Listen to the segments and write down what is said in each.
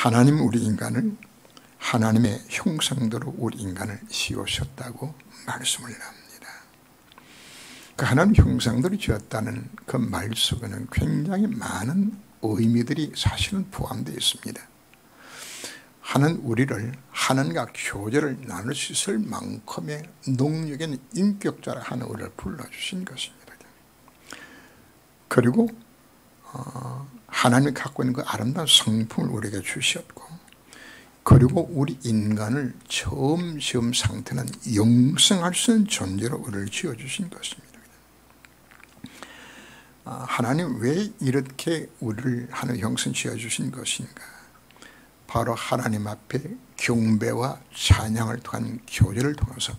하나님 우리 인간을 하나님의 형상대로 우리 인간을 지으셨다고 말씀을 합니다. 그 하나님 형상대로 지었다는 그 말 속에는 굉장히 많은 의미들이 사실은 포함되어 있습니다. 하나는 우리를 하나님과 교제를 나눌 수 있을 만큼의 능력 있는 인격자라 하는 우리를 불러주신 것입니다. 그리고 하나님이 갖고 있는 그 아름다운 성품을 우리에게 주셨고, 그리고 우리 인간을 처음 상태는 영생할 수 있는 존재로 우리를 지어주신 것입니다. 하나님 왜 이렇게 우리를 하나님 형상 지어주신 것인가? 바로 하나님 앞에 경배와 찬양을 통한 교제를 통해서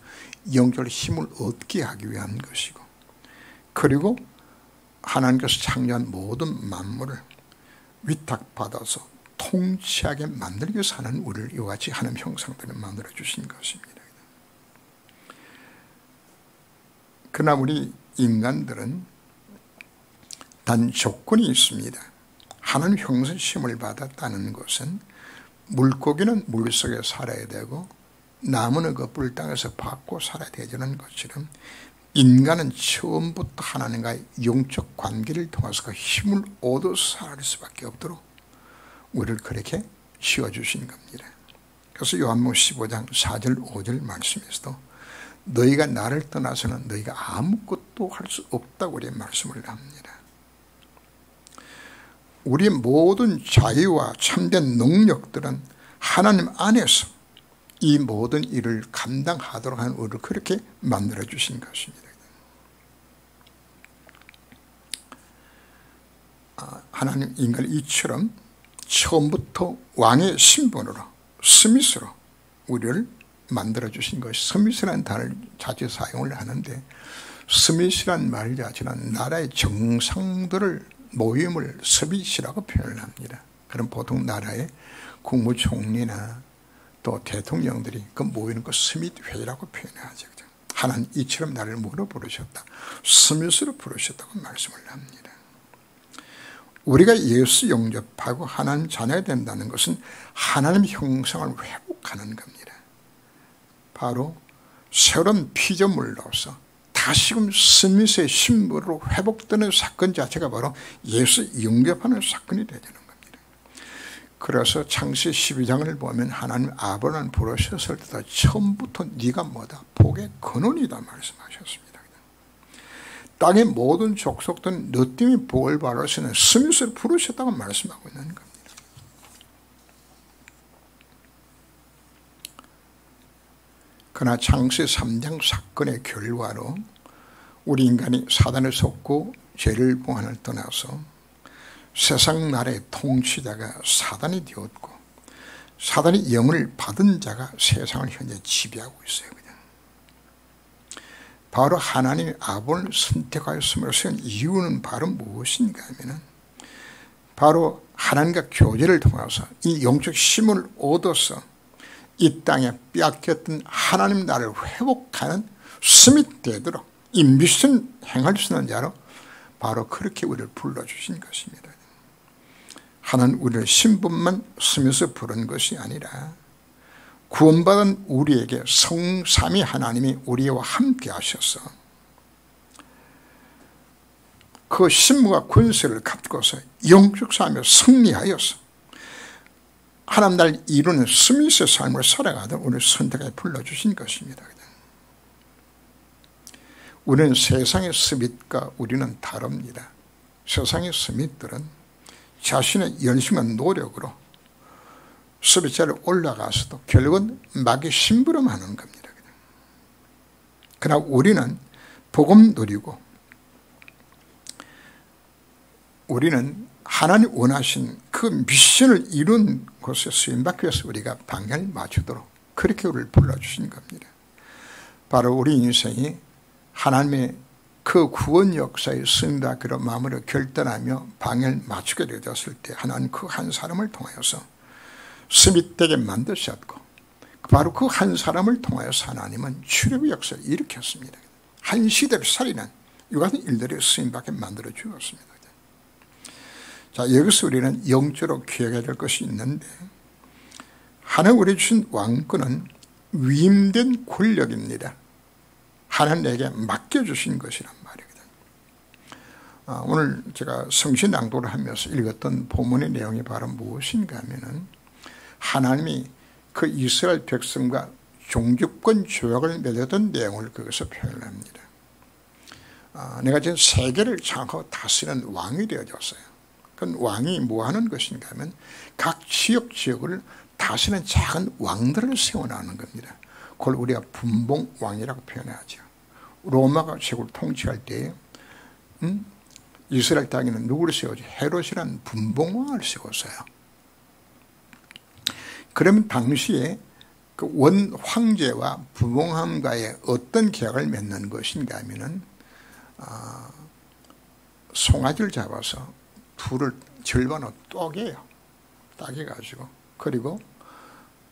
영적 힘을 얻게 하기 위한 것이고, 그리고 하나님께서 창조한 모든 만물을 위탁받아서 통치하게 만들기 위해서 하는 우리를 이와 같이 하나님 형상대로 만들어 주신 것입니다. 그러나 우리 인간들은 단 조건이 있습니다. 하나님 형상 심을 받았다는 것은 물고기는 물속에 살아야 되고 나무는 그 뿔 땅에서 받고 살아야 되는 것처럼 인간은 처음부터 하나님과의 영적 관계를 통해서 그 힘을 얻어서 살아갈 수밖에 없도록 우리를 그렇게 지어주신 겁니다. 그래서 요한복음 15장 4절 5절 말씀에서도 너희가 나를 떠나서는 너희가 아무것도 할 수 없다고 우리 말씀을 합니다. 우리의 모든 자유와 참된 능력들은 하나님 안에서 이 모든 일을 감당하도록 하는 우리를 그렇게 만들어 주신 것입니다. 하나님 인간을 이처럼 처음부터 왕의 신분으로 스미스로 우리를 만들어 주신 것이, 스미스라는 단어를 자주 사용을 하는데, 스미스라는 말 자체는 나라의 정상들을 모임을 스밋이라고 표현을 합니다. 그럼 보통 나라의 국무총리나 또 대통령들이 그 모이는 거 스밋 회의라고 표현하죠. 하나님 이처럼 나를 뭐로 부르셨다? 스밋으로 부르셨다고 말씀을 합니다. 우리가 예수 영접하고 하나님 자녀가 된다는 것은 하나님 형상을 회복하는 겁니다. 바로 새로운 피조물로서 다시금 스밋의 신부로 회복되는 사건 자체가 바로 예수 영접하는 사건이 되는 겁니다. 그래서 창세기 12장을 보면 하나님 아브라함을 부르셨을 때 처음부터 네가 뭐다? 복의 근원이다 말씀하셨습니다. 땅의 모든 족속들은 너 때문에 복을 받을 수 있는 스밋을 부르셨다고 말씀하고 있는 겁니다. 그러나 창세기 3장 사건의 결과로 우리 인간이 사단에 속고 죄를 봉하늘 떠나서 세상 나라의 통치자가 사단이 되었고, 사단이 영을 받은 자가 세상을 현재 지배하고 있어요. 그냥 바로 하나님이 아브라함을 선택하였음으로써 이유는 바로 무엇인가 하면은 바로 하나님과 교제를 통해서 이 영적 힘을 얻어서 이 땅에 빼앗겼던 하나님 나라를 회복하는 스밋 되도록 이 미션 행할 수 있는 자로 바로 그렇게 우리를 불러주신 것입니다. 하나는 우리를 신분만 스밋을 부른 것이 아니라 구원받은 우리에게 성삼위 하나님이 우리와 함께 하셔서 그 신무와 권세를 갖고서 영적 삶에 승리하여서 하나님 나라를 이루는 스밋의 삶을 살아가도록 우리를 선택하여 불러주신 것입니다. 우리는 세상의 스밋과 우리는 다릅니다. 세상의 스밋들은 자신의 열심한 노력으로 스밋자리에 올라가서도 결국은 마귀 심부름하는 겁니다. 그러나 우리는 복음 누리고 우리는 하나님 원하신 그 미션을 이룬 곳에 쓰임받기 위해서 우리가 방향을 맞추도록 그렇게 우리를 불러주신 겁니다. 바로 우리 인생이 하나님의 그 구원 역사의 승리하기로 마음으로 결단하며 방향을 맞추게 되었을 때 하나님 그 한 사람을 통하여서 스밋되게 만드셨고 바로 그 한 사람을 통하여서 하나님은 출애굽의 역사를 일으켰습니다. 한 시대를 살리는 이 같은 일들이 쓰임받게 만들어 주었습니다. 자, 여기서 우리는 영적으로 기억해야 될 것이 있는데 하나님 우리 주신 왕권은 위임된 권력입니다. 하나님에게 맡겨주신 것이란 말이거든요. 오늘 제가 성신 낭독을 하면서 읽었던 본문의 내용이 바로 무엇인가 하면은 하나님이 그 이스라엘 백성과 종주권 조약을 맺었던 내용을 거기서 표현을 합니다. 내가 지금 세계를 장악하고 다스리는 왕이 되어졌어요. 그건 왕이 뭐 하는 것인가 하면 각 지역을 다스리는 작은 왕들을 세워나가는 겁니다. 그걸 우리가 분봉왕이라고 표현하죠. 로마가 제국을 통치할 때 이스라엘 땅에는 누구를 세우죠? 헤롯이라는 분봉왕을 세웠어요. 그러면 당시에 그 원 황제와 분봉왕과의 어떤 계약을 맺는 것인가 하면은 송아지를 잡아서 둘을 절반으로 쪼개요. 따개가지고 그리고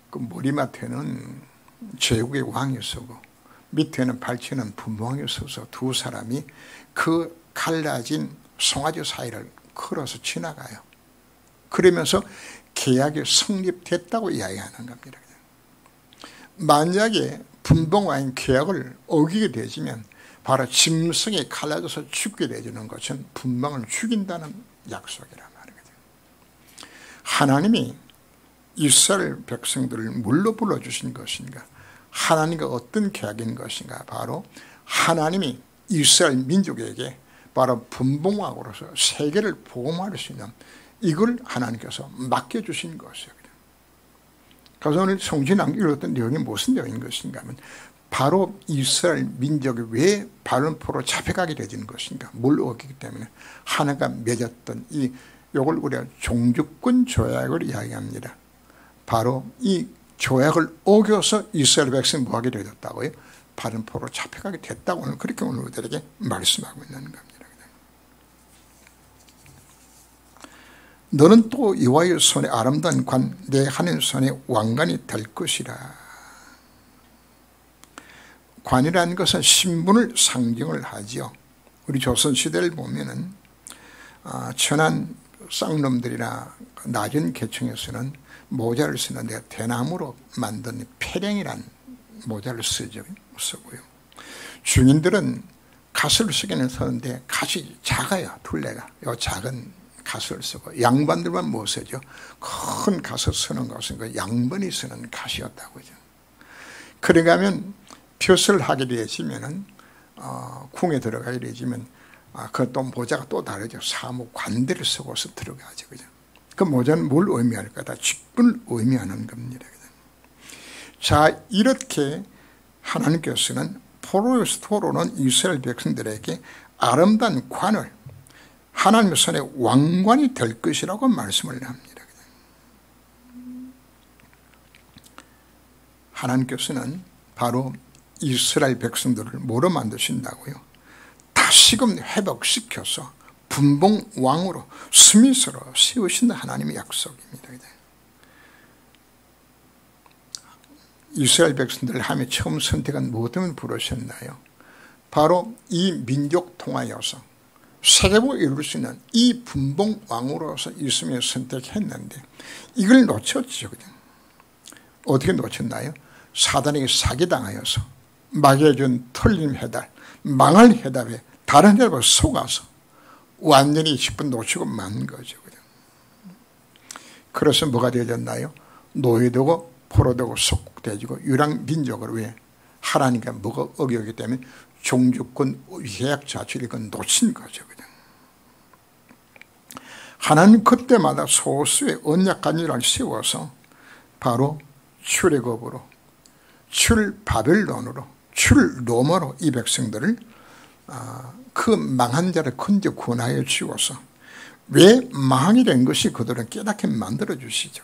그 머리맡에는 제국의 왕이 서고 밑에는 발치는 분봉왕이 서서 두 사람이 그 갈라진 송아지 사이를 걸어서 지나가요. 그러면서 계약이 성립됐다고 이야기하는 겁니다. 만약에 분봉왕이 계약을 어기게 되지면 바로 짐승이 갈라져서 죽게 되는 것은 분봉을 죽인다는 약속이란 말이거든요. 하나님이 이스라엘 백성들을 뭘로 불러주신 것인가? 하나님과 어떤 계약인 것인가? 바로 하나님이 이스라엘 민족에게 바로 분봉왕으로서 세계를 보호할 수 있는 이걸 하나님께서 맡겨주신 것이에요. 그래서 오늘 성신왕 읽었던 내용이 무슨 내용인 것인가 하면 바로 이스라엘 민족이 왜 바벨론포로 잡혀가게 되는 것인가? 뭘 어기기 때문에 하나가 맺었던 이걸 우리가 종주권 조약을 이야기합니다. 바로 이 조약을 어겨서 이스라엘 백성이 뭐하게 되었다고요? 바벨론포로 잡혀가게 됐다고 오늘 그렇게 오늘 우리들에게 말씀하고 있는 겁니다. 너는 또 여호와의 손에 아름다운 관, 내 하나님 손에 왕관이 될 것이라. 관이라는 것은 신분을 상징을 하지요. 우리 조선시대를 보면은 천한 쌍놈들이나 낮은 계층에서는 모자를 쓰는데 대나무로 만든 패랭이란 모자를 쓰고요. 중인들은 갓을 쓰기는 쓰는데 갓이 작아요. 둘레가. 요 작은 갓을 쓰고 양반들만 못 쓰죠. 큰 갓을 쓰는 것은 그 양반이 쓰는 갓이었다고죠. 그러가면 벼슬을 하게 되시면은 궁에 들어가게 되지만 그것도 모자가 또 다르죠. 사무 관대를 쓰고서 들어가죠. 그죠? 그 모자는 뭘 의미할까? 다 직분을 의미하는 겁니다. 자, 이렇게 하나님께서는 포로에서 돌아오는 이스라엘 백성들에게 아름다운 관을 하나님의 손에 왕관이 될 것이라고 말씀을 합니다. 하나님께서는 바로 이스라엘 백성들을 뭐로 만드신다고요? 다시금 회복시켜서 분봉왕으로 스미스로 세우신다 하나님의 약속입니다. 이스라엘 백성들을 하며 처음 선택한 무엇 때문에 부르셨나요? 바로 이 민족 통하여서 세계복을 이룰 수 있는 이 분봉왕으로서 있으며 선택했는데 이걸 놓쳤죠. 어떻게 놓쳤나요? 사단에게 사기당하여서 막여준 틀림 해달, 망할 해답에 다른 해답을 속아서 완전히 10분 놓치고 만 거죠. 그래서 뭐가 되어졌나요? 노예되고 포로되고 속국되어지고 유랑민족을 왜 하나님과 뭐가 어겼기 때문에 종주권 계약 자체를 놓친 거죠. 하나님 그때마다 소수의 언약관리를 세워서 바로 출애굽으로 출바벨론으로 출로마로 이 백성들을 그 망한 자를 건져 구원하여 주어서 왜 망하게 된 것이 그들은 깨닫게 만들어 주시죠.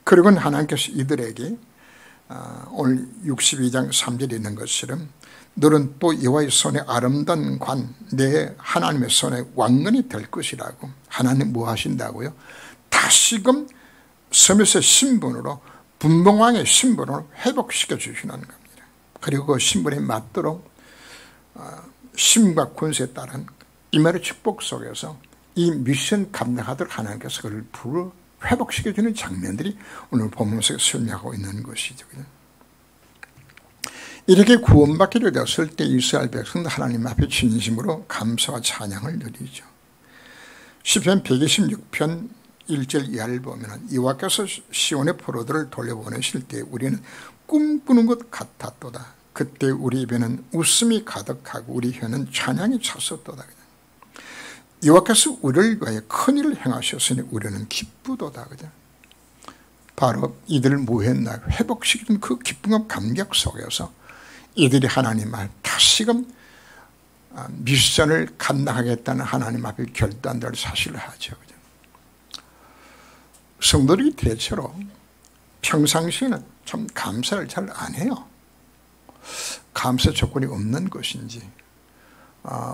그리고 하나님께서 이들에게 오늘 62장 3절에 있는 것처럼 너는 또 여호와의 손에 아름다운 관, 내 하나님의 손에 왕관이 될 것이라고. 하나님 뭐 하신다고요? 다시금 서밋의 신분으로 분봉왕의 신분으로 회복시켜 주시는 겁니다. 그리고 그 신분에 맞도록 힘과 권세에 따른 임마의 축복 속에서 이 미션 감당하도록 하나님께서 그를 회복시켜주는 장면들이 오늘 본문에서 설명하고 있는 것이죠. 이렇게 구원받게 되었을 때 이스라엘 백성도 하나님 앞에 진심으로 감사와 찬양을 드리죠. 시편 126편 1절 이하를 보면 여호와께서 시온의 포로들을 돌려보내실 때 우리는 꿈꾸는 것 같았도다. 그때 우리 입에는 웃음이 가득하고 우리 혀는 찬양이 찼었도다. 여호와께서 우리를 위하여 큰 일을 행하셨으니 우리는 기쁘도다. 바로 이들을 뭐했나 회복시키는 그 기쁨과 감격 속에서 이들이 하나님 앞에 다시금 미션을 감당하겠다는 하나님 앞에 결단될 사실을 하죠. 성도들이 대체로 평상시에는 참 감사를 잘 안 해요. 감사 조건이 없는 것인지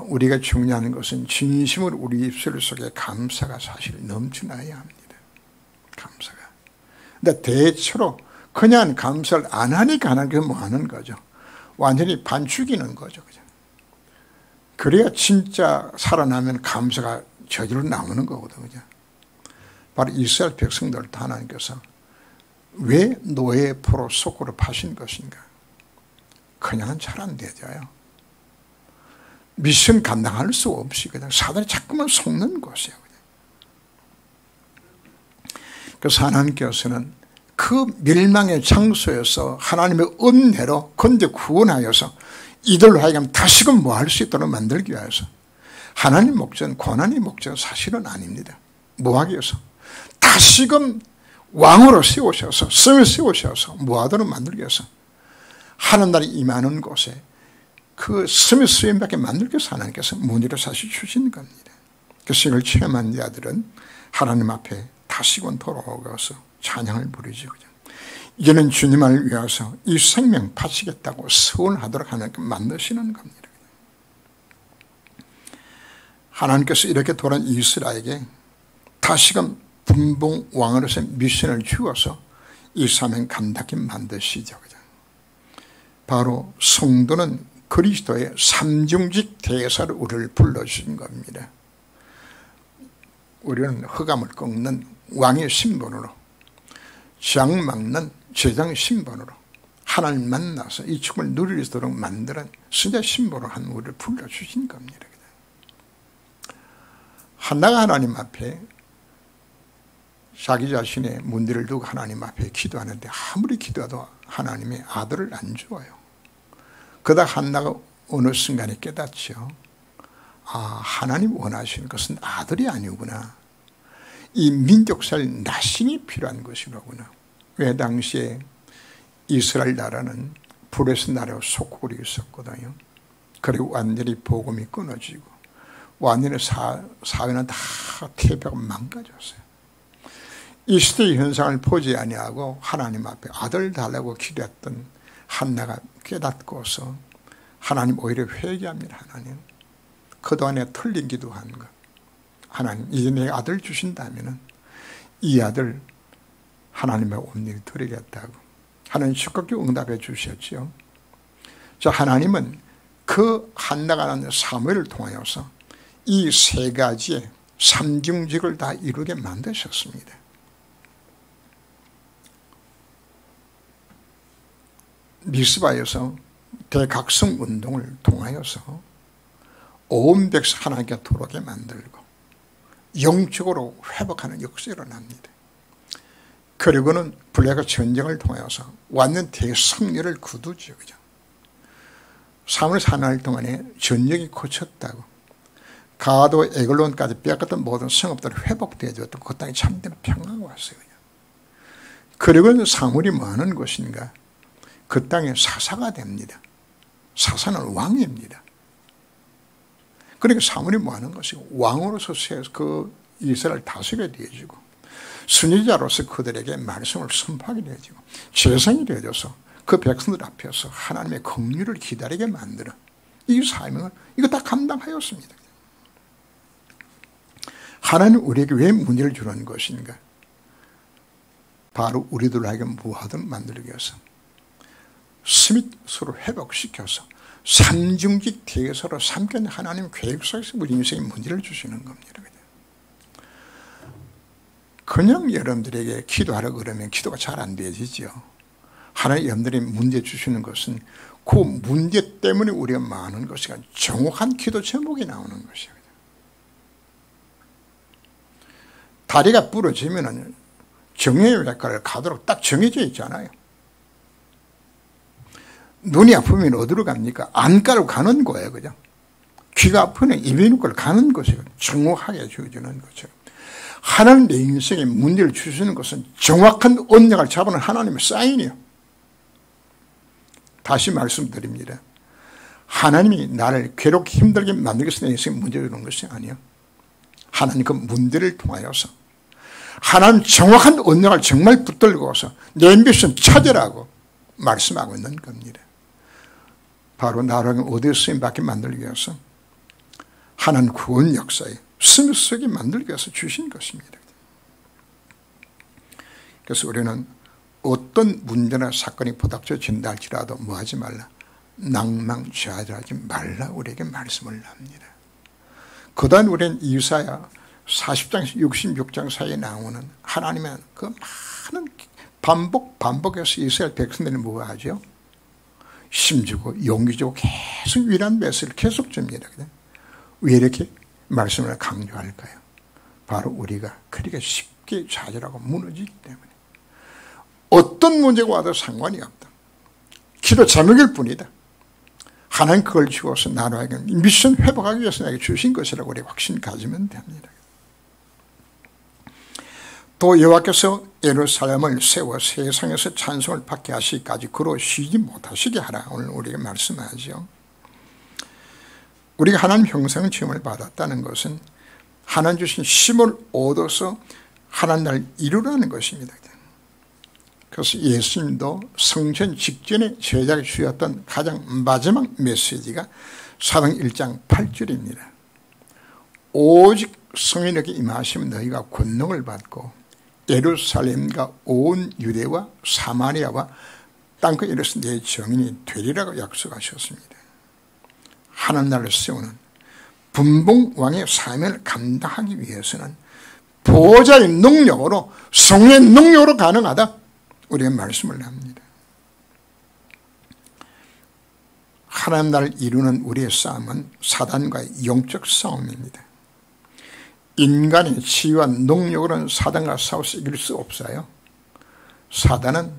우리가 중요한 것은 진심으로 우리 입술 속에 감사가 사실 넘쳐나야 합니다. 감사가. 근데 대체로 그냥 감사를 안 하니까 하나님께서 뭐 하는 거죠? 완전히 반죽이는 거죠. 그래야 진짜 살아나면 감사가 저절로 나오는 거거든요. 바로 이스라엘 백성들을 하나님께서 왜 노예의 포로 속으로 파신 것인가? 그냥은 잘 안 되져요. 미션 감당할 수 없이 그냥 사단이 자꾸만 속는 것이에요. 그래서 하나님께서는 그 멸망의 장소에서 하나님의 은혜로 건져 구원하여서 이들로 하여금 다시금 뭐 할 수 있도록 만들기 위해서 하나님 목적은 고난의 목적은 사실은 아닙니다. 뭐 하기 위해서 다시금 왕으로 세우셔서 성을 세우셔서 뭐 하도록 만들기 위해서 하늘날이 임하는 곳에 그 스미 수임밖에 만들기 위해서 하나님께서 문의를 사실 주신 겁니다. 그 신을 체험한 자들은 하나님 앞에 다시금 돌아오셔서 찬양을 부르죠. 이제는 주님을 위해서 이 생명 바치겠다고 서원하도록 하나님께 만드시는 겁니다. 하나님께서 이렇게 돌아온 이스라엘에게 다시금 분봉 왕으로서 미션을 주어서 이 사명 감당하게 만드시죠. 바로 성도는 그리스도의 삼중직 대사로 우리를 불러주신 겁니다. 우리는 흑암을 꺾는 왕의 신분으로 장 막는 제장 신분으로 하나님 만나서 이 축을 누릴 수 있도록 만드는 선자 신분으로 한 우리를 불러주신 겁니다. 한나가 하나님 앞에 자기 자신의 문제를 두고 하나님 앞에 기도하는데 아무리 기도해도 하나님의 아들을 안 주어요. 그러다 한나가 어느 순간에 깨닫죠. 하나님 원하시는 것은 아들이 아니구나. 이 민족살 나신이 필요한 것이로구나. 왜 당시에 이스라엘 나라는 불에서 나라로 속국으로 있었거든요. 그리고 완전히 복음이 끊어지고 완전히 사회는 다 태평 망가졌어요. 이 시대의 현상을 보지 아니하고 하나님 앞에 아들 달라고 기도했던 한나가 깨닫고서 하나님 오히려 회개합니다. 하나님 그동안에 틀린 기도한 것 하나님 이제 내 아들 주신다면 이 아들 하나님의 온전히 드리겠다고 하나님 적극적으로 응답해 주셨죠. 자, 하나님은 그 한나가 낳은 사무엘을 통하여서 이 세 가지의 삼중직을 다 이루게 만드셨습니다. 미스바에서 대각성 운동을 통하여서 온 백성 하나님께 돌아오게 만들고 영적으로 회복하는 역사가 일어납니다. 그리고는 블레가 전쟁을 통해서 완전 대승리를 거두죠. 그죠? 3월 4날 동안에 전쟁이 그쳤다고 가도 에글론까지 빼앗겼던 모든 성읍들이 회복되어졌고 그 땅에 참된 평화가 왔어요. 그리고는 사물이 뭐 하는 것인가? 그 땅에 사사가 됩니다. 사사는 왕입니다. 그러니까 사물이 뭐 하는 것이고 왕으로서 그 이스라엘 다스리게 되어지고 순위자로서 그들에게 말씀을 선포하게 되어지고 재성이 되어져서 그 백성들 앞에서 하나님의 긍휼을 기다리게 만드는 이 사명을 이거 다 감당하였습니다. 하나님 우리에게 왜 문제를 주는 것인가? 바로 우리들에게 무하든 만들기 위해서 스스로 회복시켜서 삼중직 대서로 삼견 하나님 계획 속에서 우리 인생에 문제를 주시는 겁니다. 그냥 여러분들에게 기도하라 그러면 기도가 잘 안 되지죠. 하나님 여러분들이 문제 주시는 것은 그 문제 때문에 우리가 많은 것이 아니라 정확한 기도 제목이 나오는 것이에요. 다리가 부러지면 정형외과를 가도록 딱 정해져 있잖아요. 눈이 아프면 어디로 갑니까? 안과로 가는 거예요. 그죠? 귀가 아프면 이비인후과를 가는 것이에요. 정확하게 주어지는 거죠. 하나님 내 인생에 문제를 주시는 것은 정확한 언약을 잡아놓은 하나님의 사인이에요. 다시 말씀드립니다. 하나님이 나를 괴롭게 힘들게 만들기 위해서 내 인생에 문제를 주는 것이 아니에요. 하나님 그 문제를 통하여서 하나님 정확한 언약을 정말 붙들고서 내 미션 찾으라고 말씀하고 있는 겁니다. 바로 나를 어디에 쓰임받게 만들기 위해서 하나님 구원 역사에 스미스하게 만들기 위해서 주신 것입니다. 그래서 우리는 어떤 문제나 사건이 부닥쳐진다 할지라도 뭐하지 말라? 낭망좌절하지 말라 우리에게 말씀을 합니다. 그 다음 우리는 이사야 40장에서 66장 사이에 나오는 하나님의 그 많은 반복해서 이스라엘 백성들이 뭐하죠? 힘주고 용기 주고 계속 위란 메시지를 계속 줍니다. 왜 이렇게 말씀을 강조할까요? 바로 우리가 그렇게 쉽게 좌절하고 무너지기 때문에 어떤 문제가 와도 상관이 없다. 기도 제목일 뿐이다. 하나님 그걸 주어서 나라에게 미션 회복하기 위해서 내게 주신 것이라고 우리 확신 가지면 됩니다. 또 여호와께서 예루살렘을 세워 세상에서 찬송을 받게 하시기까지 그로 쉬지 못하시게 하라. 오늘 우리에게 말씀하죠. 우리가 하나님 형상 지음을 받았다는 것은 하나님 주신 힘을 얻어서 하나님 나라를 이루라는 것입니다. 그래서 예수님도 성전 직전에 제자에게 주셨던 가장 마지막 메시지가 사도행 1장 8절입니다. 오직 성인에게 임하시면 너희가 권능을 받고 예루살렘과 온 유대와 사마리아와 땅끝 이르러서 내 증인이 되리라고 약속하셨습니다. 하나님 나라를 세우는 분봉왕의 사명을 감당하기 위해서는 보호자의 능력으로 성령의 능력으로 가능하다. 우리가 말씀을 합니다. 하나님 나라를 이루는 우리의 싸움은 사단과의 영적 싸움입니다. 인간의 지위와 능력으로는 사단과 싸워서 이길 수 없어요. 사단은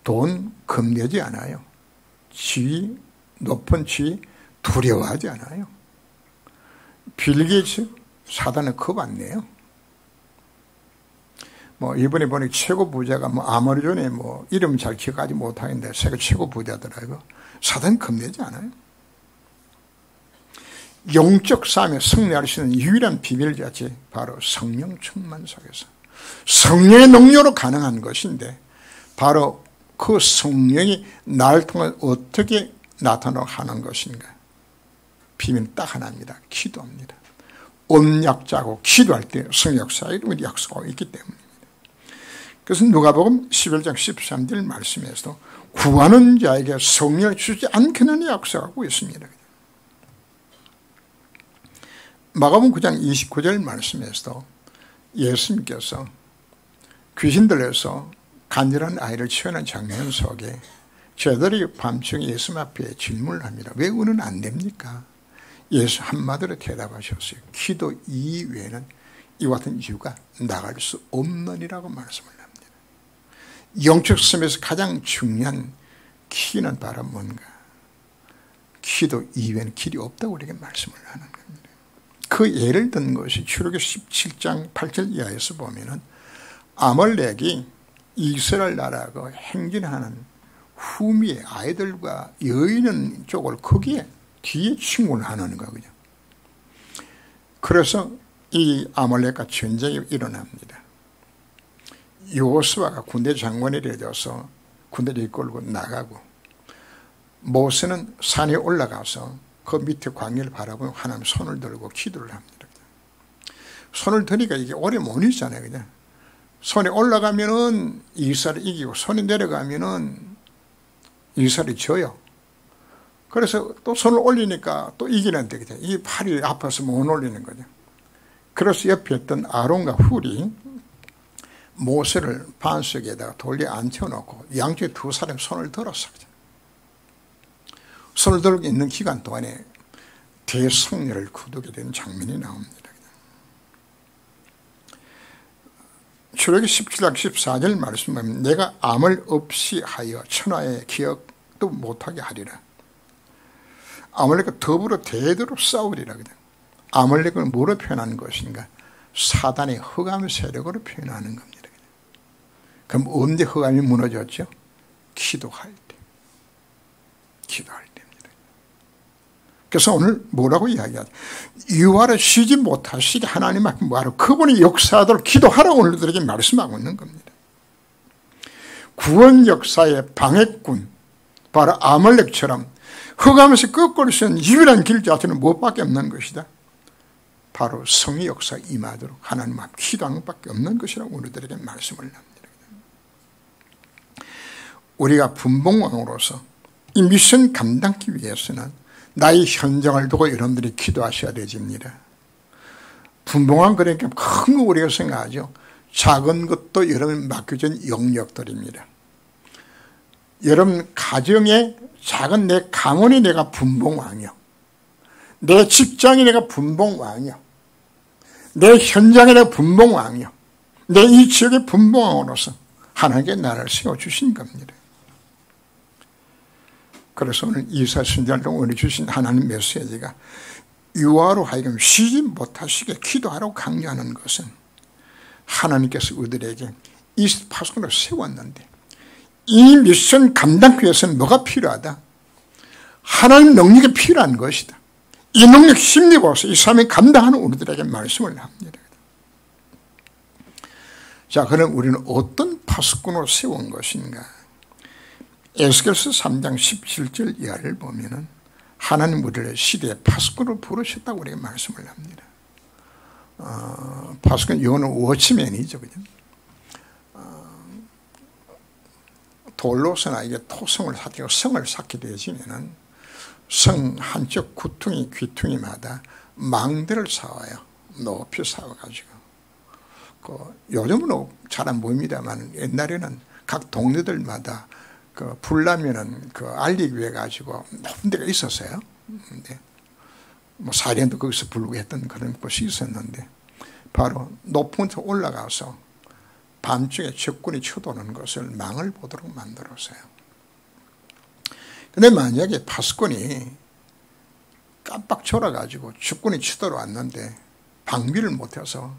돈 겁내지 않아요. 지위, 높은 지위 두려워하지 않아요. 빌 게이츠 사단은 겁 안 내요. 이번에 보니 최고 부자가 아마존에 이름 잘 기억하지 못하겠는데 세계 최고 부자더라고요. 사단 겁내지 않아요. 영적 싸움에 승리할 수 있는 유일한 비밀 자체 바로 성령 충만 속에서 성령의 능력으로 가능한 것인데 바로 그 성령이 나를 통해 어떻게 나타나고 하는 것인가. 비밀은 딱 하나입니다. 기도합니다. 언약자고 기도할 때 성역사에 우리 약속하고 있기 때문입니다. 그래서 누가복음 11장 13절 말씀에서도 구하는 자에게 성령을 주지 않겠느냐 약속하고 있습니다. 마가복음 9장 29절 말씀에서도 예수님께서 귀신들에서 간절한 아이를 치유하는 장면 속에 저들이 밤중에 예수님 앞에 질문을 합니다. 왜 우는 안 됩니까? 예수 한마디로 대답하셨어요. 기도 이외에는 이와 같은 이유가 나갈 수 없느니라고 말씀을 합니다. 영적 삶에서 가장 중요한 키는 바로 뭔가? 기도 이외에는 길이 없다고 우리에게 말씀을 하는 겁니다. 그 예를 든 것이 출애굽기 17장 8절 이하에서 보면은 아말렉이 이스라엘 나라가 행진하는 후미의 아이들과 여인은 쪽을 거기에 뒤에 침공을 하는 거거든요. 그래서 이 아말렉과 전쟁이 일어납니다. 여호수아가 군대 장관이 되어서 군대를 이끌고 나가고 모세는 산에 올라가서 그 밑에 광야를 바라보며 하나님 손을 들고 기도를 합니다. 손을 드니까 이게 오래 못 있잖아요. 그냥 손에 올라가면은 이스라엘이 이기고 손이 내려가면은 이스라엘이 져요. 그래서 또 손을 올리니까 또 이기는데 이 팔이 아파서 못 올리는 거죠. 그래서 옆에 있던 아론과 훌이 모세를 반석에다가 돌에 앉혀놓고 양쪽에 두 사람 손을 들었어. 손을 들고 있는 기간 동안에 대성녀를 거두게 된 장면이 나옵니다. 출애굽기 17장 14절 말씀하면 내가 암을 없이 하여 천하의 기억도 못하게 하리라. 아말렉과 더불어 대대로 싸우리라. 아말렉을 뭐로 표현하는 것인가? 사단의 흑암 세력으로 표현하는 겁니다. 그럼 언제 흑암이 무너졌죠? 기도할 때. 기도할 때입니다. 그래서 오늘 뭐라고 이야기하죠? 유아를 쉬지 못하시게 하나님 앞에 뭐하러 그분이 역사하도록 기도하라고 오늘들에게 말씀하고 있는 겁니다. 구원 역사의 방해꾼 바로 아말렉처럼 흑암에서 거꾸로 쓰는 유일한 길 자체는 무엇밖에 없는 것이다. 바로 성의 역사 임하도록 하나님 앞에 기도하는 것밖에 없는 것이라고 우리들에게 말씀을 합니다. 우리가 분봉왕으로서 이 미션 감당하기 위해서는 나의 현장을 두고 여러분들이 기도하셔야 되집니다. 분봉왕 그러니까 큰 거 우리가 생각하죠. 작은 것도 여러분 맡겨진 영역들입니다. 여러분 가정에 작은 내 가문이 내가 분봉왕이요. 내 직장이 내가 분봉왕이요. 내 현장에 내가 분봉왕이요. 내 이 지역의 분봉왕으로서 하나님께 나를 세워주신 겁니다. 그래서 오늘 이사 신자를 오늘 주신 하나님 메시지가 유아로 하여금 쉬지 못하시게 기도하라고 강요하는 것은 하나님께서 우리들에게 이 파수꾼을 세웠는데 이 미션 감당 위해서는 뭐가 필요하다? 하나님 능력이 필요한 것이다. 이 능력 힘입어서 이 삶을 감당하는 우리들에게 말씀을 합니다. 자, 그럼 우리는 어떤 파수꾼으로 세운 것인가? 에스겔서 3장 17절 이하를 보면은 하나님 우리를 시대의 파수꾼으로 부르셨다고 우리가 말씀을 합니다. 파수꾼 영어는 워치맨이죠, 그죠? 돌로서나 이게 토성을 쌓고 성을 쌓게 되어지면은 성 한쪽 구퉁이 귀퉁이마다 망대를 쌓아요. 높이 쌓아가지고. 요즘은 잘 안 보입니다만 옛날에는 각 동네들마다 불나면은 알리기 위해 가지고 높은 데가 있었어요. 근데 뭐 사례도 거기서 부르고 했던 그런 곳이 있었는데 바로 높은 데 올라가서 밤중에 적군이 쳐도는 것을 망을 보도록 만들었어요. 근데 만약에 파수꾼이 깜빡 졸아가지고 적군이 쳐들어왔는데 방비를 못해서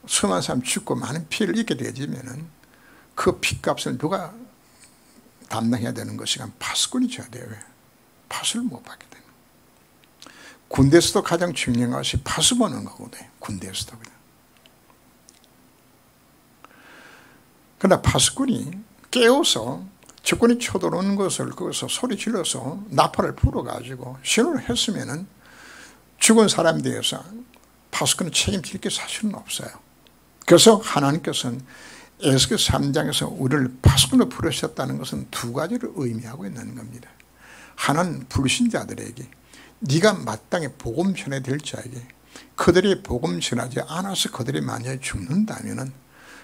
수많은 사람 죽고 많은 피해를 입게 되어지면은 그 피값을 누가 담당해야 되는 것이가 파수꾼이 져야 돼요. 왜? 파수를 못 받게 되는. 군대에서도 가장 중요한 것이 파수 보는 거거든요. 군대에서도. 그러나 파수꾼이 깨워서 적군이 쳐들어오는 것을 거기서 소리 질러서 나팔을 불어가지고 신호를 했으면은 죽은 사람에 대해서 파수꾼은 책임질 게 사실은 없어요. 그래서 하나님께서는 에스겔 3장에서 우리를 파수꾼으로 부르셨다는 것은 두 가지를 의미하고 있는 겁니다. 하나는 불신자들에게 네가 마땅히 복음 전해야 될 자에게 그들이 복음 전하지 않아서 그들이 만약에 죽는다면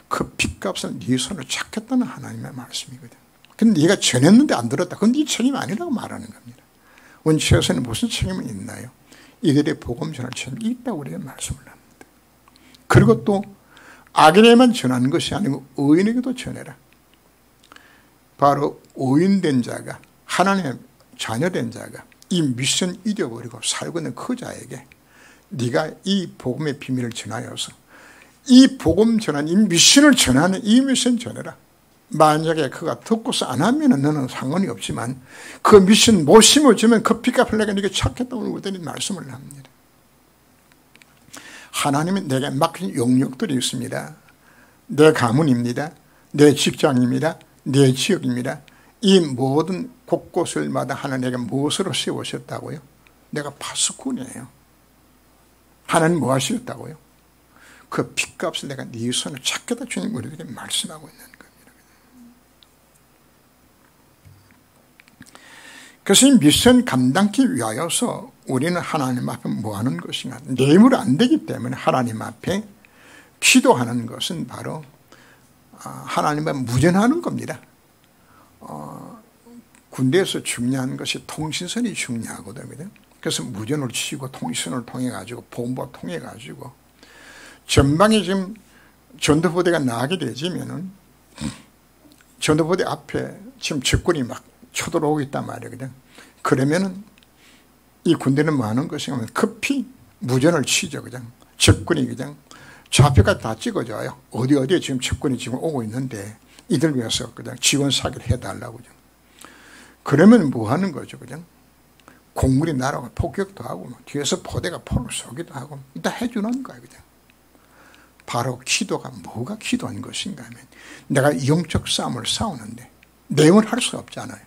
그 핏값을 네 손으로 찾겠다는 하나님의 말씀이거든. 근데 네가 전했는데 안 들었다. 그건 네 책임 아니라고 말하는 겁니다. 원칙에서는 무슨 책임이 있나요? 이들의 복음 전할 책임이 있다고 우리가 말씀을 합니다. 그리고 또 악인에만 전하는 것이 아니고 의인에게도 전해라. 바로 의인된 자가 하나님의 자녀된 자가 이 미션 잊어버리고 살고 있는 그 자에게 네가 이 복음의 비밀을 전하여서 이 복음 전한 이 미션을 전하는 이 미션 전해라. 만약에 그가 듣고서 안 하면 너는 상관이 없지만 그 미션 못 심어주면 그 피값을 내가 네게 찾겠다고 우리들이 말씀을 합니다. 하나님이 내게 맡긴 영역들이 있습니다. 내 가문입니다. 내 직장입니다. 내 지역입니다. 이 모든 곳곳을마다 하나님에게 무엇으로 세우셨다고요? 내가 파수꾼이에요. 하나님 뭐 하셨다고요? 그 핏값을 내가 네 손을 찾겠다 주님 우리에게 말씀하고 있는 겁니다. 그래서 이 미션 감당하기 위하여서 우리는 하나님 앞에 뭐 하는 것인가? 내 힘으로 안 되기 때문에 하나님 앞에 기도하는 것은 바로 하나님과 무전하는 겁니다. 군대에서 중요한 것이 통신선이 중요하거든요. 그래서 무전을 치고 통신선을 통해 가지고 본부를 통해 가지고 전방에 지금 전투부대가 나가게 되지면은 전투부대 앞에 지금 적군이 막 쳐들어오고 있단 말이거든. 그러면은 이 군대는 뭐 하는 것이냐면 급히 무전을 치죠. 그냥 적군이 그냥 좌표까지 다 찍어줘요. 어디에 지금 적군이 지금 오고 있는데 이들 위해서 그냥 지원 사격을 해달라고. 그러면 뭐 하는 거죠? 그냥 공군이 날아가 폭격도 하고 뒤에서 포대가 포를 쏘기도 하고 다 해주는 거예요. 그냥 바로 기도가 뭐가 기도한 것인가 하면 내가 영적 싸움을 싸우는데 내용을 할 수 없잖아요.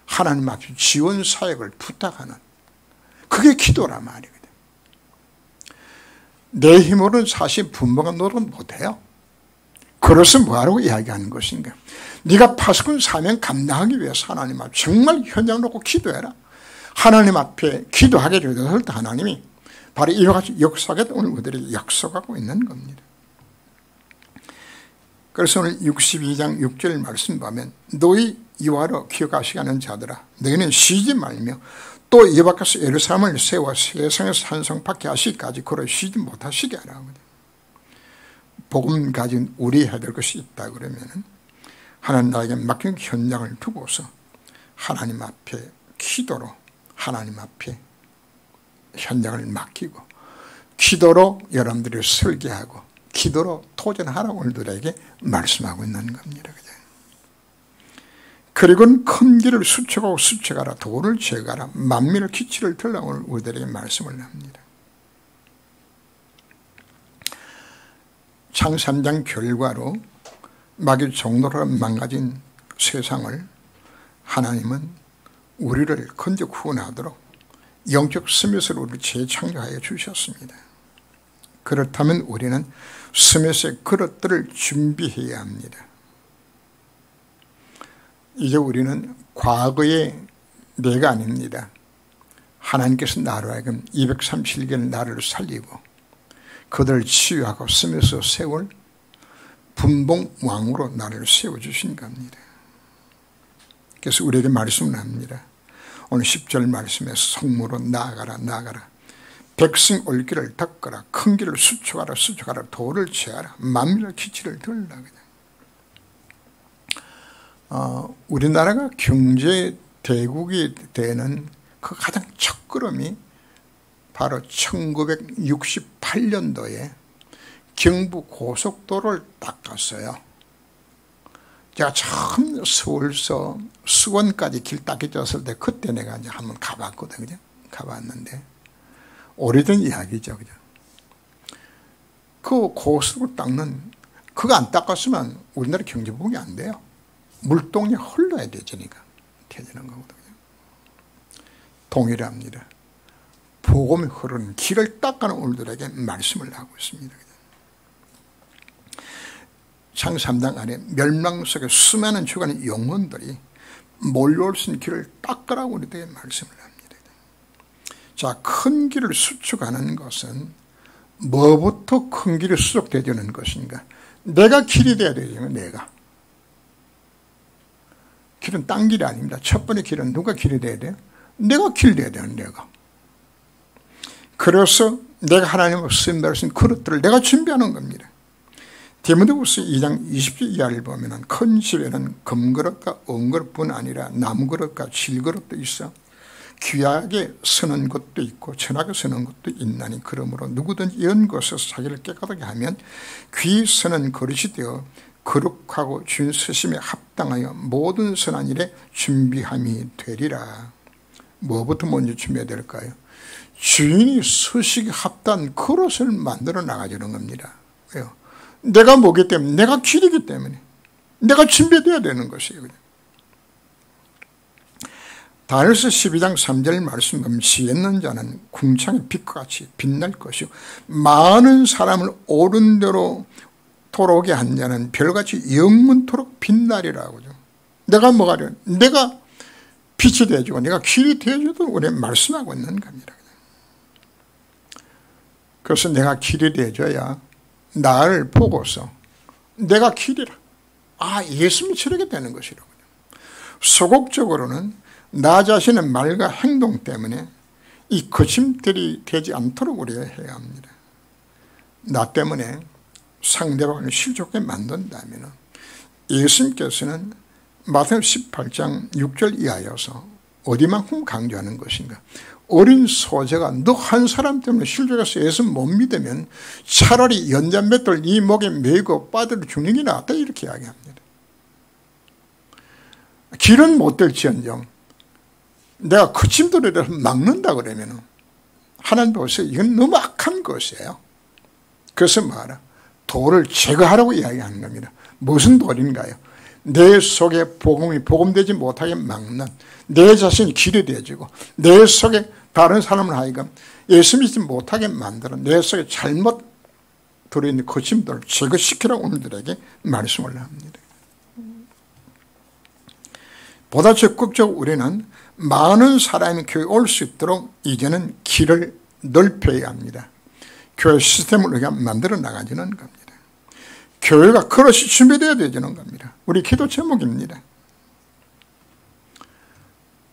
하나님 앞에 지원 사역을 부탁하는 그게 기도란 말이거든. 내 힘으로는 사실 분모가 노릇 못해요. 그래서 뭐하라고 이야기하는 것인가? 네가 파수꾼 사명 감당하기 위해서 하나님 앞에 정말 현장 놓고 기도해라. 하나님 앞에 기도하게 되었을 때 하나님이 바로 이와 같이 역사하게 오늘 우리들이 약속하고 있는 겁니다. 그래서 오늘 62장 6절 말씀 보면 너희 여호와로 기억하시게 하는 자들아 너희는 쉬지 말며 또 여호와께서 예루살렘을 세워 세상에서 산성받게 하시기까지 그로 쉬지 못하시게 하라. 복음 가진 우리 해야 될 것이 있다 그러면 하나님 나에게 맡긴 현장을 두고서 하나님 앞에 기도로 하나님 앞에 현장을 맡기고 기도로 여러분들이 설계하고 기도로 도전하라고 오늘들에게 말씀하고 있는 겁니다. 그리고는 큰 길을 수척하고 수척하라 돌을 제거하라 만민을 기치를 들라고 우리들에게 말씀을 합니다. 창세 3장 결과로 마귀 종로로 망가진 세상을 하나님은 우리를 건져 구원하도록 영적 스밋으로 우리를 재창조하여 주셨습니다. 그렇다면 우리는 스밋의 그릇들을 준비해야 합니다. 이제 우리는 과거의 내가 아닙니다. 하나님께서 나로 하여금 237개의 나를 살리고 그들을 치유하고 스밋으로 세울 분봉왕으로 나를 세워주신 겁니다. 그래서 우리에게 말씀을 합니다. 오늘 10절 말씀에서 성무로 나아가라 나아가라 백성 올 길을 닦아라 큰 길을 수축하라 수축하라 돌을 제하라 만민의 기치를 들라. 우리나라가 경제 대국이 되는 그 가장 첫걸음이 바로 1968년도에 경부 고속도로를 닦았어요. 제가 처음 서울서 수원까지 길 닦여졌을 때 그때 내가 이제 한번 가봤거든요. 가봤는데 오래된 이야기죠. 그죠? 그 고속도로 닦는 그거 안 닦았으면 우리나라 경제 부흥이 안 돼요. 물동이 흘러야 되니까 되는 거거든요. 동일합니다. 복음이 흐르는 길을 닦아는 우리들에게 말씀을 하고 있습니다. 창세 3장 안에 멸망 속에 수많은 죽어가는 영혼들이 몰려올 수 있는 길을 닦으라고 우리들에게 말씀을 합니다. 자, 큰 길을 수축하는 것은 뭐부터 큰 길이 수축되는 것인가? 내가 길이 되어야 되죠. 내가. 길은 딴 길이 아닙니다. 첫 번째 길은 누가 길이 되어야 돼요? 내가 길 되어야 돼요. 내가. 그래서 내가 하나님으로 쓰임받을 수 있는 그릇들을 내가 준비하는 겁니다. 디모데후서 2장 20절 이하를 보면 큰 집에는 금그릇과 은그릇뿐 아니라 나무그릇과 질그릇도 있어 귀하게 쓰는 것도 있고 천하게 쓰는 것도 있나니 그러므로 누구든지 이런 것에서 자기를 깨끗하게 하면 귀 쓰는 그릇이 되어 거룩하고 주인 쓰심에 합당하여 모든 선한 일에 준비함이 되리라. 뭐부터 먼저 준비해야 될까요? 주인이 쓰시기 합당한 그릇을 만들어 나가주는 겁니다. 왜요? 내가 뭐기 때문에 내가 길이기 때문에 내가 준비되어야 되는 것이에요. 다니엘서 12장 3절 말씀 보면 지혜 있는 자는 궁창의 빛과 같이 빛날 것이요 많은 사람을 옳은 대로 돌아오게 한 자는 별같이 영문토록 빛나리라고. 내가 뭐가 되어? 내가 빛이 되어주고 내가 길이 되어줘도 우리 말씀하고 있는 겁니다. 그래서 내가 길이 되어줘야 나를 보고서 내가 길이라 예수님이 저렇게 되는 것이라고요. 소극적으로는 나 자신의 말과 행동 때문에 이 거침들이 되지 않도록 우리가 해야 합니다. 나 때문에 상대방을 실족하게 만든다면 예수님께서는 마태복음 18장 6절 이하여서 어디만큼 강조하는 것인가? 어린 소재가 너 한 사람 때문에 실족해서 예수님 못 믿으면 차라리 연잔맷돌 네 목에 메고 빠들어 죽는 게 낫다, 이렇게 이야기합니다. 길은 못 될지언정 내가 거침돌이라서 막는다 그러면 하나님 보세요, 이건 너무 악한 것이에요. 그래서 뭐하라? 돌을 제거하라고 이야기하는 겁니다. 무슨 돌인가요? 내 속에 복음이 복음되지 못하게 막는, 내 자신이 길이 되어지고 내 속에 다른 사람을 하여금 예수 믿지 못하게 만드는 내 속에 잘못 들어있는 거침돌을 제거시키라고 오늘들에게 말씀을 합니다. 보다 적극적으로 우리는 많은 사람이 교회에 올 수 있도록 이제는 길을 넓혀야 합니다. 교회 시스템을 우리가 만들어 나가지는 겁니다. 교회가 그릇이 준비되어야 되는 겁니다. 우리 기도 제목입니다.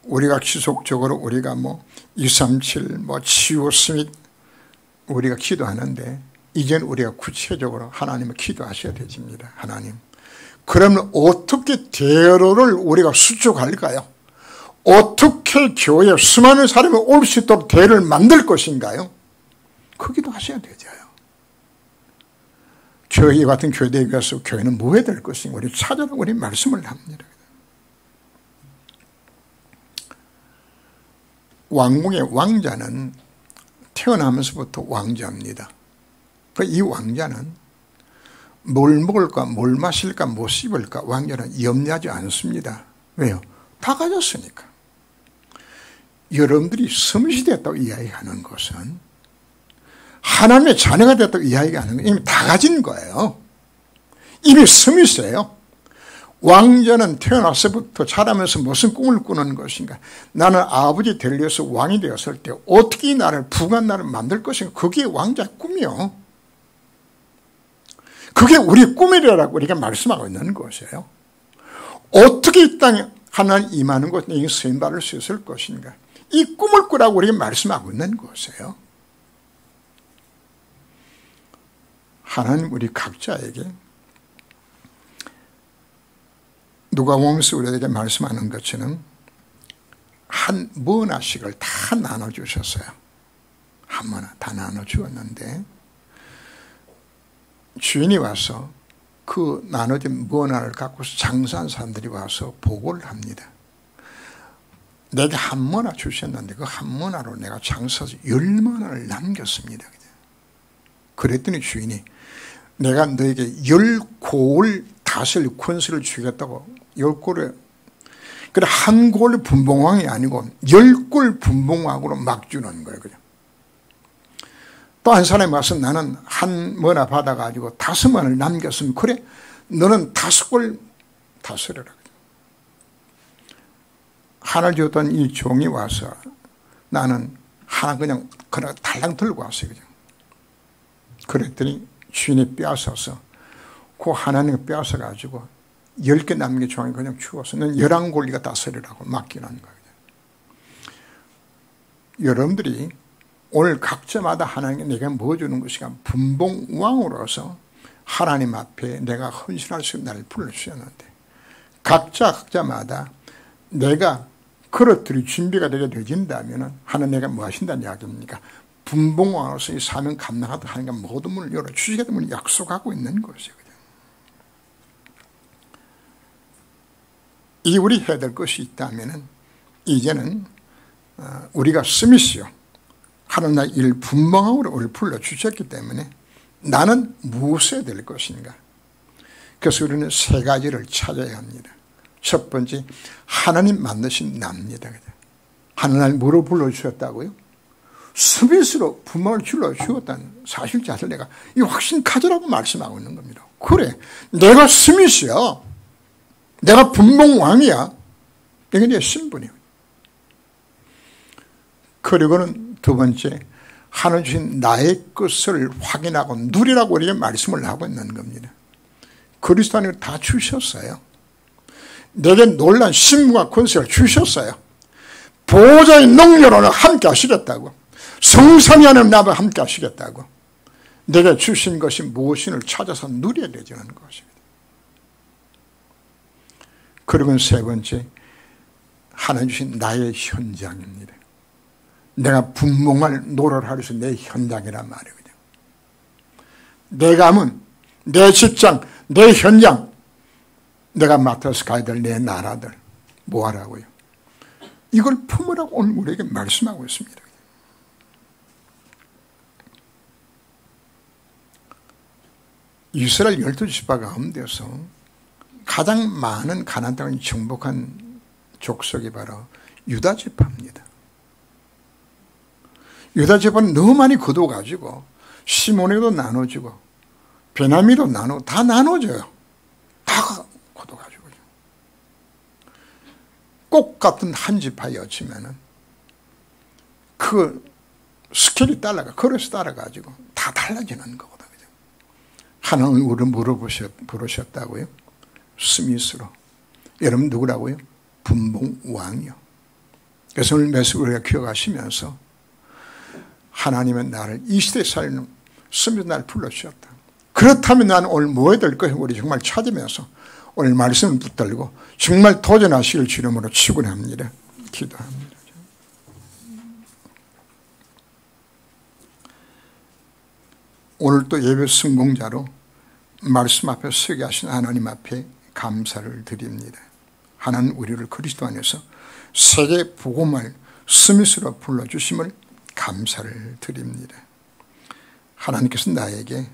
우리가 지속적으로 우리가 237 치유 스밋 우리가 기도하는데 이제는 우리가 구체적으로 하나님을 기도하셔야 되집니다. 하나님, 그러면 어떻게 대로를 우리가 수축할까요? 어떻게 교회에 수많은 사람이 올 수 있도록 대를 만들 것인가요? 그 기도하셔야 되죠. 교회 같은 교회에 비해서 교회는 뭐 해야 될 것인가? 우리 찾아라고 우리 말씀을 합니다. 왕궁의 왕자는 태어나면서부터 왕자입니다. 이 왕자는 뭘 먹을까, 뭘 마실까, 뭐 씹을까 왕자는 염려하지 않습니다. 왜요? 다 가졌으니까. 여러분들이 스밋이 됐다고 이야기하는 것은 하나님의 자녀가 됐다고 이야기하는 건 이미 다 가진 거예요. 이미 스밋이에요. 왕자는 태어나서부터 자라면서 무슨 꿈을 꾸는 것인가? 나는 아버지 되기 위해서 왕이 되었을 때 어떻게 나를 부한 나를 만들 것인가? 그게 왕자의 꿈이요. 그게 우리 꿈이라고 우리가 말씀하고 있는 것이에요. 어떻게 이 땅에 하나님 임하는 곳에 내게 쓰임받을 수 있을 것인가? 이 꿈을 꾸라고 우리가 말씀하고 있는 것이에요. 하나님 우리 각자에게 누가복음에서 우리에게 말씀하는 것처럼 한 머나씩을 다 나눠주셨어요. 한 머나 다 나눠주었는데 주인이 와서 그 나눠진 머나를 갖고서 장사한 사람들이 와서 보고를 합니다. 내게 한 머나 주셨는데 그 한 머나로 내가 장사해서 10머나를 남겼습니다. 그랬더니 주인이 내가 너에게 10골 다스릴 권세를 주겠다고 10골에 그래 한 골 분봉왕이 아니고 10골 분봉왕으로 막 주는 거예요. 또 한 사람이 와서 나는 한 머나 받아가지고 5머나를 남겼으면 그래 너는 5골 다스려라. 하나를 주었던 이 종이 와서 나는 하나 그냥 달랑 들고 왔어요. 그랬더니 주인이 빼앗아서 그 하나님을 빼앗아가지고 10개 남긴 종이 그냥 주워서 넌 11골리가 다스리라고 맡기는 거예요. 여러분들이 오늘 각자마다 하나님께 내가 뭐 주는 것이가 분봉왕으로서 하나님 앞에 내가 헌신할 수 있는 나를 불러주셨는데 각자마다 내가 그릇들이 준비가 되게 되진다면 하나님 내가 뭐 하신다는 이야기입니까? 분봉왕으로서 이 사명 감당하도록 하니까 모든 문을 열어주시겠다는 약속하고 있는 것이에요. 이 우리 해야 될 것이 있다면 이제는 우리가 스미스요. 하나님 나의 일 분봉왕으로 우리를 불러주셨기 때문에 나는 무엇을 해야 될 것인가? 그래서 우리는 3가지를 찾아야 합니다. 첫 번째, 하나님 만드신 나입니다. 하나님 뭐로 불러주셨다고요? 스미스로 분봉을 불러주었다는 사실 자체를 내가 이 확신 가지라고 말씀하고 있는 겁니다. 그래, 내가 스미스야. 내가 분봉왕이야. 이게 내 신분이에요. 그리고는 두 번째, 하나님 주신 나의 것을 확인하고 누리라고 우리에게 말씀을 하고 있는 겁니다. 그리스도 안에 다 주셨어요. 내게 놀란 신분과 권세를 주셨어요. 보호자의 능력으로 함께 하시겠다고, 성삼위 안에 나와 함께 하시겠다고, 내게 주신 것이 무엇인을 찾아서 누려야 되는 것입니다. 그리고 세 번째, 하나님 주신 나의 현장입니다. 내가 분봉할 노를 하려서 내 현장이란 말이거든요. 내 가문, 내 직장, 내 현장, 내가 맡아서 가야 될 내 나라들 뭐 하라고요? 이걸 품으라고 오늘 우리에게 말씀하고 있습니다. 이스라엘 12지파 가운데서 가장 많은 가나안 땅을 정복한 족속이 바로 유다지파입니다. 유다지파는 너무 많이 거둬가지고 시몬에도 나눠지고 베냐민도 다 나눠져요. 다 거둬가지고 꼭 같은 한 지파였지만은 그 스케일이 그래서 따라가지고 다 달라지는 거거든요. 하나님을 부르셨다고요? 스미스로. 여러분 누구라고요? 분봉왕이요. 그래서 오늘 메시지 우리가 기억하시면서 하나님은 나를 이 시대에 살리는 스미스 나를 불러주셨다. 그렇다면 나는 오늘 뭐 해야 될 것을 우리 정말 찾으면서 오늘 말씀을 붙들고 정말 도전하시길 주름으로 축원합니다. 기도합니다. 오늘 또 예배 성공자로 말씀 앞에 서게 하신 하나님 앞에 감사를 드립니다. 하나님 우리를 그리스도 안에서 세계 복음을 스미스로 불러주심을 감사를 드립니다. 하나님께서 나에게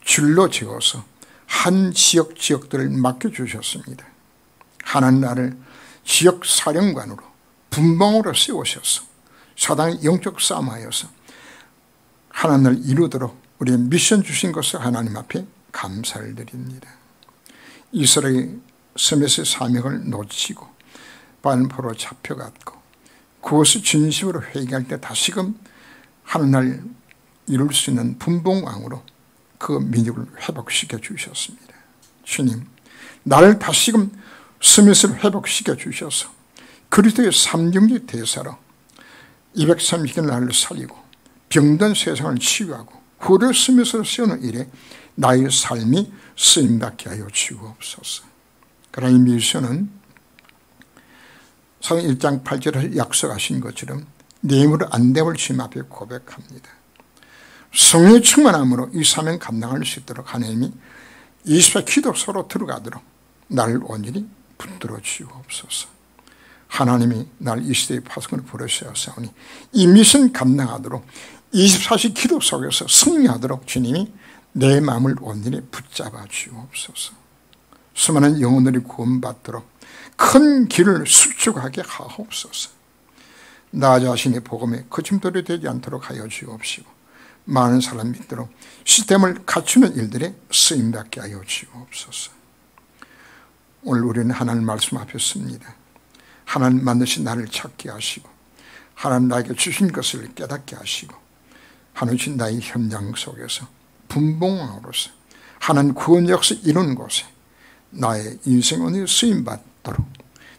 줄로 지어서 한 지역들을 맡겨주셨습니다. 하나님 나를 지역 사령관으로 분봉으로 세우셔서 사단의 영적 싸움하여서 하나님을 이루도록 우리의 미션 주신 것을 하나님 앞에 감사를 드립니다. 이스라엘이 스미스의 사명을 놓치고 반포로 잡혀갔고 그것을 진심으로 회개할 때 다시금 하나님을 이룰 수 있는 분봉왕으로 그 민족을 회복시켜 주셨습니다. 주님, 나를 다시금 스미스를 회복시켜 주셔서 그리스도의 삼중지 대사로 230년 나를 살리고 병든 세상을 치유하고 후를 스미스로 세우는 일에 나의 삶이 쓰임받게 하여 주옵소서. 그러나 이 미션은 사도행 1장 8절에 약속하신 것처럼 뇌물을 안 됨을 주님 앞에 고백합니다. 성령의 충만함으로 이 사명 감당할 수 있도록 하나님이 24 기도소로 들어가도록 나를 온전히 붙들어 주옵소서. 하나님이 나를 이 시대의 파수꾼을 부르셨사오니 이 미션 감당하도록 24시 기도 속에서 승리하도록 주님이 내 마음을 온전히 붙잡아 주옵소서. 수많은 영혼들이 구원받도록 큰 길을 수축하게 하옵소서. 나 자신의 복음에 거침돌이 되지 않도록 하여 주옵시고 많은 사람 믿도록 시스템을 갖추는 일들에 쓰임받게 하여 주옵소서. 오늘 우리는 하나님 말씀 앞에 섭니다. 하나님 만드신 나를 찾게 하시고 하나님 나에게 주신 것을 깨닫게 하시고 하나님 주신 나의 현장 속에서 분봉왕으로서 하나님 구원 역사 이룬 곳에 나의 인생 은혜에 쓰임받도록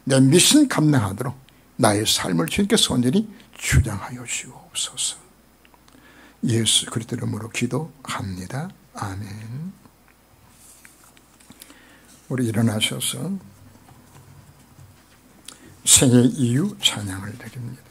내 미션 감당하도록 나의 삶을 주님께서 온전히 주장하여 주옵소서. 예수 그리스도 이름으로 기도합니다. 아멘. 우리 일어나셔서 생애 이유 찬양을 드립니다.